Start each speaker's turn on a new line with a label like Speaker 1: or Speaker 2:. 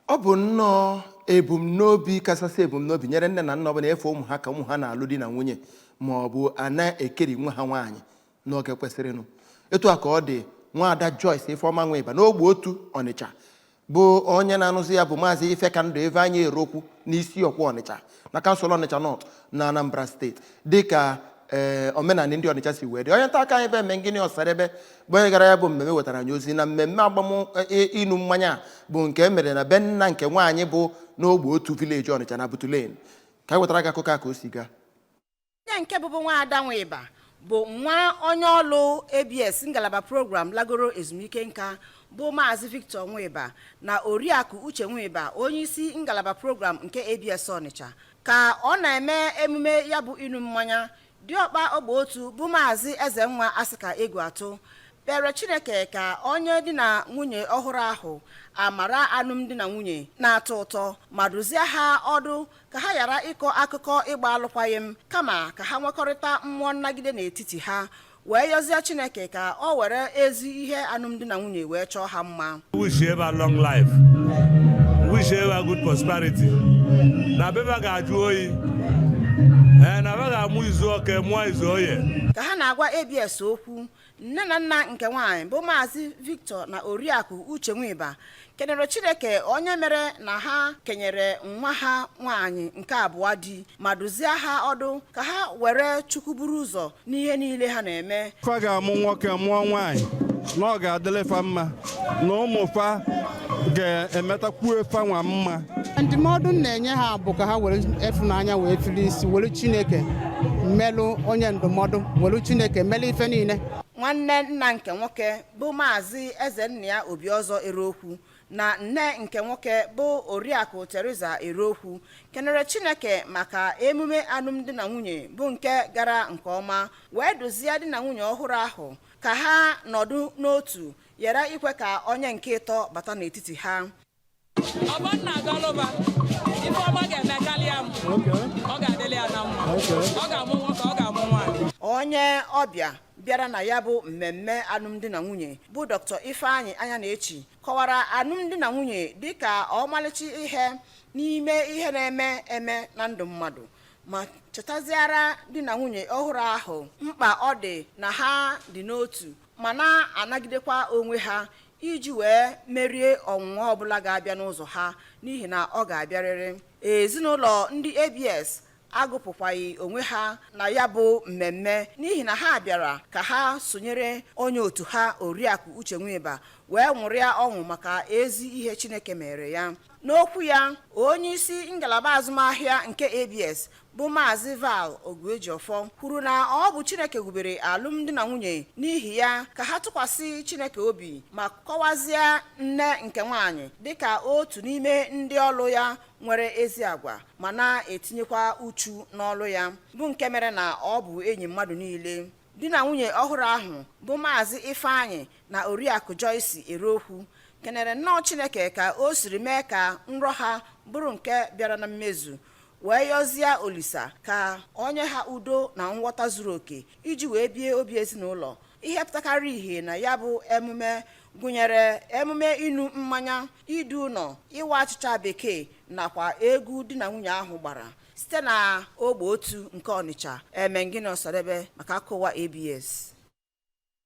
Speaker 1: Ọ bụ nnọọ ebumnobi kachasị ebumnobi nyere nne na nna ọbụla efe ụmụ ha ka ụmụ ha na-alụ di na nwunye ma ọ bụ a na-ekeri nwa ha nwaanyị n'oge kwesịrịnụ. Etu a ka ọ dị Nwada Joyce Ifeoma Nwiba n'ogbe otu Ọnịcha bụ onye na-anụzi ya bụ Mazi Ifekandụ ebe anyị Erokwu n'isi ọkwa Ọnịcha na kansụl Ọnịcha North na Anambra steeti dịka omenala ndị Ọnịcha si wee dị. Onye nta aka anyị bụ Emengini Ọsadebe bụ onye gara ya bụ mmemme wetara anyị ozi na mmemme inu mmanya bụ nke emere na be nna nke nwaanyị bụ n'ogbe otu vileji Ọnịcha na Butulen. Ka anyị wetara gị akụkọ ka o si gaa.
Speaker 2: Onye nke bụbu Nwada Nwiba bụ nwa onye ọlụ ABS ngalaba program lagoro ezumike nka bụ Mazi Victor Nwiba na Oriakụ Uche Nwiba onye isi ngalaba program nke ABS Ọnịcha ka ọ na-eme emume ya bụ inu mmanya. Diọkpa ogbe otu bụ Mazi Ezenwa Asịka Egwu Atụ kpere Chineke ka onye di na nwunye ọhụrụ ahụ amara alụmdi na nwunye na-atọ ụtọ ma duzie ha ọdụ ka ha ghara ịkọ akụkọ ịgba alụkwaghịm kama ka ha nwekọrịta mmụọ nnagide n'etiti ha wee yọzie Chineke ka ọ were ezi ihe alụmdi na nwunye wee chọọ ha mma.
Speaker 3: Wish you a long life. Wish you a good prosperity. Na beba ga-ajụ oyi. Na beba ga-amụ izu oke mụọ izu oye.
Speaker 2: Ka ha na-agwa ABS okwu, nne na nna nke nwaanyị bụ Mazi Victor na Oriakụ Uche Nwiba kenere Chineke onye mere na ha kenyere nwa ha nwaanyị nke abụọ di ma duzie ha ọdụ ka ha were Chukwu buru ụzọ n'ihe niile ha na-eme.
Speaker 4: Fa ga-amụ nwoke mụọ nwaanyị na ọ ga-adịlefa mma na ụmụfa ga-emetakwu efa nwa mma.
Speaker 5: Ndụmọdụ na-enye ha bụ ka ha were efunanya wee fili isi were Chineke melụ onye ndụmọdụ were Chineke melụ ife niile.
Speaker 2: Nwanne nna nke nwoke bụ Mazi Ezennia Obiọzọ Erokwu na nne nke nwoke bụ Oriakụ Teresa Erokwu kenere Chineke maka emume alụmdi na nwunye bụ nke gara nke ọma wee duzie di na nwunye ọhụrụ ahụ ka ha nọdụ n'otu yara ikwe ka onye nke ịtọ bata n'etiti ha.
Speaker 6: Ọbọnna Agọlọba Ifeoma ga-emekarị ya ọ ga-adịrị ya na mma ọ ga-amụ nwoke ọ ga-amụ nwaanyị.
Speaker 2: Onye ọbịa bịara na ya bụ mmemme alụmdi na nwunye bụ Dr. Ifeanyị Anya na-echi kọwara alụmdi na nwunye dịka ọmalịcha ihe n'ime ihe na-eme eme na ndụ mmadụ ma chetaziara di na nwunye ọhụrụ ahụ mkpa ọ dị na ha dị n'otu ma na-anagidekwa onwe ha iji wee merie ọnwụnwa ọbụla ga-abịa n'ụzọ ha n'ihi na ọ ga-abịarịrị. Ezinụlọ ndị ABS agụpụkwaghị onwe ha na ya bụ mmemme n'ihi na ha bịara ka ha sonyere onye otu ha Oriakụ Uche Nwiba wee nwụrịa ọṅụ maka ezi ihe Chineke mere ya. N'okwu ya, onye isi ngalaba azụmahịa nke ABS bụ Mazi Val Oguejiofọ kwuru na ọ bụ Chineke gubere alụmdi na nwunye n'ihi ya ka ha tụkwasị Chineke obi ma kọwazie nne nke nwaanyị dịka otu n'ime ndị ọlụ ya nwere ezi agwa ma na-etinyekwa uchu n'ọlụ ya bụ nke mere na ọ bụ enyi mmadụ niile. Di na nwunye ọhụrụ ahụ bụ Mazi Ifeanyị na Oriakụ Joyce Erokwu kenere nnọọ Chineke ka o siri mee ka nrọ ha bụrụ nke bịara na mmezu wee yọzie Olisa ka onye ha udo na nghọta zuru oke iji wee bie obi ezinụlọ. Ihe pụtakarị ihe na ya bụ emume gụnyere emume inu mmanya, idu ụlọ, ịwa achịcha bekee nakwa egwu di na nwunye ahụ gbara site na ogbe otu nke Ọnịcha. Emengini Ọsadebe maka akụwa ABS.